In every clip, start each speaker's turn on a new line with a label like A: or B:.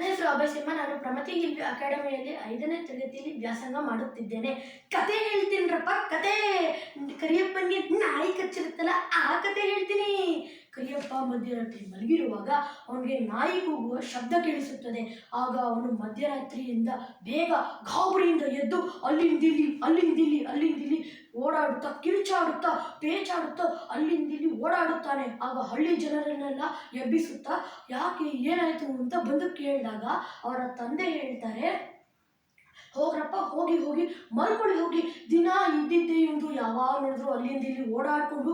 A: ನನ್ನ ಹೆಸರು ಅಭಯ್ ಸಿಂಹ. ನಾನು ಪ್ರಮತಿ ಅಕಾಡೆಮಿಯಲ್ಲಿ 5ನೇ ತರಗತಿಯಲ್ಲಿ ವ್ಯಾಸಂಗ ಮಾಡುತ್ತಿದ್ದೇನೆ. ಕತೆ ಹೇಳ್ತೀನಿರಪ್ಪ. ಕತೆ ಕರಿಯಪ್ಪನಿಗೆ ನಾಯಿ ಕಚ್ಚಿರುತ್ತಲ್ಲ, ಆ ಕತೆ ಹೇಳ್ತೀನಿ. ಕರಿಯಪ್ಪ ಮಧ್ಯರಾತ್ರಿ ಮಲಗಿರುವಾಗ ಅವನಿಗೆ ನಾಯಿ ಕೂಗುವ ಶಬ್ದ ಕೇಳಿಸುತ್ತದೆ. ಆಗ ಅವನು ಮಧ್ಯರಾತ್ರಿಯಿಂದ ಬೇಗ ಗಾಬರಿಯಿಂದ ಎದ್ದು ಅಲ್ಲಿಂದಿಲ್ಲಿ ಓಡಾಡುತ್ತಾ, ಕಿರುಚಾಡುತ್ತಾ, ಪೇಚಾಡುತ್ತಾ ಅಲ್ಲಿಂದಿಲ್ಲಿ ಓಡಾಡುತ್ತಾನೆ. ಆಗ ಹಳ್ಳಿ ಜನರನ್ನೆಲ್ಲ ಎಬ್ಬಿಸುತ್ತಾ ಯಾಕೆ ಏನಾಯಿತು ಅಂತ ಬಂದು ಕೇಳಿದಾಗ ಅವರ ತಂದೆ ಹೇಳ್ತಾರೆ, ಹೋಗ್ರಪ್ಪ, ಹೋಗಿ ಮಲ್ಕೊಳ್ಳಿ, ಹೋಗಿ. ದಿನ ಇದ್ದಿದ್ದೇ ಇವ್ದು, ಯಾವಾಗ ನೋಡಿದ್ರು ಅಲ್ಲಿಂದಿಲ್ಲಿ ಓಡಾಡ್ಕೊಂಡು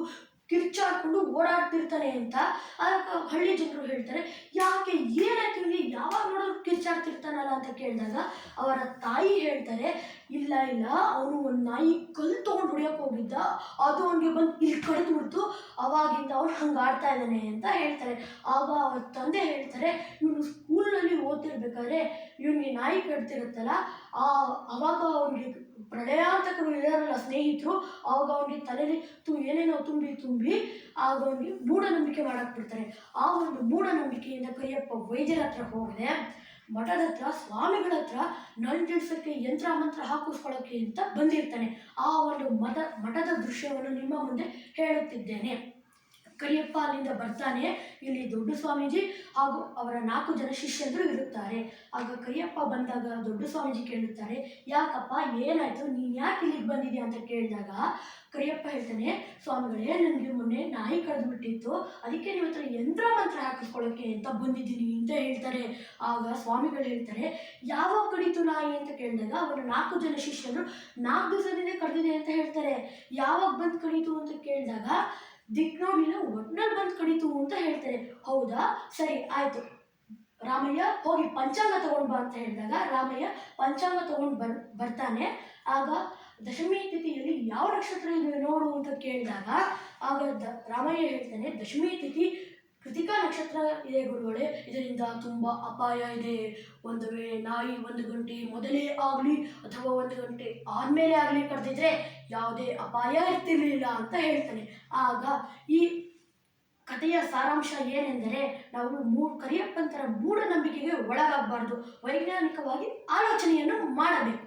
A: ಕಿರ್ಚಾಡ್ಕೊಂಡು ಓಡಾಡ್ತಿರ್ತಾನೆ ಅಂತ. ಆಗ ಹಳ್ಳಿ ಜನರು ಹೇಳ್ತಾರೆ, ಯಾಕೆ ಏನಾಯ್ತು ನಿಮಗೆ, ಯಾವಾಗ ನೋಡೋರು ಕಿರ್ಚಾಡ್ತಿರ್ತಾನಲ್ಲ ಅಂತ ಕೇಳಿದಾಗ ಅವರ ತಾಯಿ ಹೇಳ್ತಾರೆ, ಇಲ್ಲ ಅವನು ಒಂದು ನಾಯಿ ಕಲ್ಲು ತೊಗೊಂಡು ಹೊಡಿಯೋಕೆ ಹೋಗಿದ್ದ, ಅದು ಅವನಿಗೆ ಬಂದು ಇಲ್ಲಿ ಕಡಿದು ಬಿಡ್ತು, ಅವಾಗಿಂದ ಅವನು ಹಂಗೆ ಆಡ್ತಾ ಇದ್ದಾನೆ ಅಂತ ಹೇಳ್ತಾರೆ. ಆಗ ಅವ್ರ ತಂದೆ ಹೇಳ್ತಾರೆ, ಇವನು ಸ್ಕೂಲ್ನಲ್ಲಿ ಓದ್ತಿರ್ಬೇಕಾದ್ರೆ ಇವನಿಗೆ ನಾಯಿ ಕಡ್ತಿರುತ್ತಲ್ಲ, ಅವಾಗ ಅವನಿಗೆ ಪ್ರಳಯಾಂತಕರು ಇದಾರಲ್ಲ ಸ್ನೇಹಿತರು, ಆವಾಗ ಅವನಿಗೆ ತಲೆಯಲ್ಲಿ ಏನೇನೋ ತುಂಬಿ ಆಗ ಅವನಿಗೆ ಮೂಢನಂಬಿಕೆ ಮಾಡಾಕ್ಬಿಡ್ತಾರೆ. ಆ ಒಂದು ಮೂಢನಂಬಿಕೆಯಿಂದ ಕರಿಯಪ್ಪ ವೈದ್ಯರ ಹತ್ರ ಹೋಗದೆ ಮಠದ ಹತ್ರ ಸ್ವಾಮಿಗಳ ಹತ್ರ ನಂಟಿಡ್ಸೋಕ್ಕೆ ಯಂತ್ರ ಮಂತ್ರ ಹಾಕಿಸ್ಕೊಳ್ಳೋಕ್ಕೆ ಅಂತ ಬಂದಿರ್ತಾನೆ. ಆ ಒಂದು ಮಠದ ದೃಶ್ಯವನ್ನು ನಿಮ್ಮ ಮುಂದೆ ಹೇಳುತ್ತಿದ್ದೇನೆ. ಕರಿಯಪ್ಪ ಅಲ್ಲಿಂದ ಬರ್ತಾನೆ. ಇಲ್ಲಿ ದೊಡ್ಡ ಸ್ವಾಮೀಜಿ ಹಾಗೂ ಅವರ 4 ಜನ ಶಿಷ್ಯಂದರು ಇರುತ್ತಾರೆ. ಆಗ ಕರಿಯಪ್ಪ ಬಂದಾಗ ದೊಡ್ಡ ಸ್ವಾಮೀಜಿ ಕೇಳುತ್ತಾರೆ, ಯಾಕಪ್ಪ ಏನಾಯಿತು, ನೀನು ಯಾಕೆ ಇಲ್ಲಿಗೆ ಬಂದಿದ್ಯಾ ಅಂತ ಕೇಳಿದಾಗ ಕರಿಯಪ್ಪ ಹೇಳ್ತಾನೆ, ಸ್ವಾಮಿಗಳೇ, ನನಗೆ ಮೊನ್ನೆ ನಾಯಿ ಕಳೆದು ಬಿಟ್ಟಿತ್ತು, ಅದಕ್ಕೆ ನಿಮ್ಮ ಹತ್ರ ಯಂತ್ರ ಮಂತ್ರ ಹಾಕಿಸ್ಕೊಳ್ಳೋಕ್ಕೆ ಅಂತ ಬಂದಿದ್ದೀನಿ ಅಂತ ಹೇಳ್ತಾರೆ. ಆಗ ಸ್ವಾಮಿಗಳು ಹೇಳ್ತಾರೆ, ಯಾವಾಗ ಕಡಿತು ನಾಯಿ ಅಂತ ಕೇಳಿದಾಗ ಅವರ 4 ಜನ ಶಿಷ್ಯರು 4 ದಿವಸದಿಂದ ಕಡಿದಿದೆ ಅಂತ ಹೇಳ್ತಾರೆ. ಯಾವಾಗ ಬಂದು ಕಡಿತು ಅಂತ ಕೇಳಿದಾಗ ದಿಕ್ ನೋಡಿನ ಒಟ್ನಲ್ಲಿ ಬಂದು ಕಡಿತು ಅಂತ ಹೇಳ್ತಾರೆ. ಹೌದಾ, ಸರಿ ಆಯಿತು ರಾಮಯ್ಯ, ಹೋಗಿ ಪಂಚಾಂಗ ತಗೊಂಡು ಬಾ ಅಂತ ಹೇಳಿದಾಗ ರಾಮಯ್ಯ ಪಂಚಾಂಗ ತಗೊಂಡು ಬರ್ತಾನೆ. ಆಗ ದಶಮಿ ತಿಥಿಯಲ್ಲಿ ಯಾವ ನಕ್ಷತ್ರ ಇದೆ ನೋಡು ಅಂತ ಕೇಳಿದಾಗ ಆಗ ರಾಮಯ್ಯ ಹೇಳ್ತಾನೆ, ದಶಮಿ ತಿಥಿ ಕೃತಿಕಾ ನಕ್ಷತ್ರ ಇದೆ ಗುರುಗಳೇ, ಇದರಿಂದ ತುಂಬ ಅಪಾಯ ಇದೆ. ಒಂದು ವೇಳೆ ನಾಯಿ 1 ಗಂಟೆ ಮೊದಲೇ ಆಗಲಿ ಅಥವಾ 1 ಗಂಟೆ ಆದಮೇಲೆ ಆಗಲಿ ಕರೆದಿದ್ರೆ ಯಾವುದೇ ಅಪಾಯ ಇರ್ತಿರ್ಲಿಲ್ಲ ಅಂತ ಹೇಳ್ತಾನೆ. ಆಗ ಈ ಕಥೆಯ ಸಾರಾಂಶ ಏನೆಂದರೆ, ನಾವು ಕರಿಯಪ್ಪಂತರ ಮೂಢನಂಬಿಕೆಗೆ ಒಳಗಾಗಬಾರ್ದು, ವೈಜ್ಞಾನಿಕವಾಗಿ ಆಲೋಚನೆಯನ್ನು ಮಾಡಬೇಕು.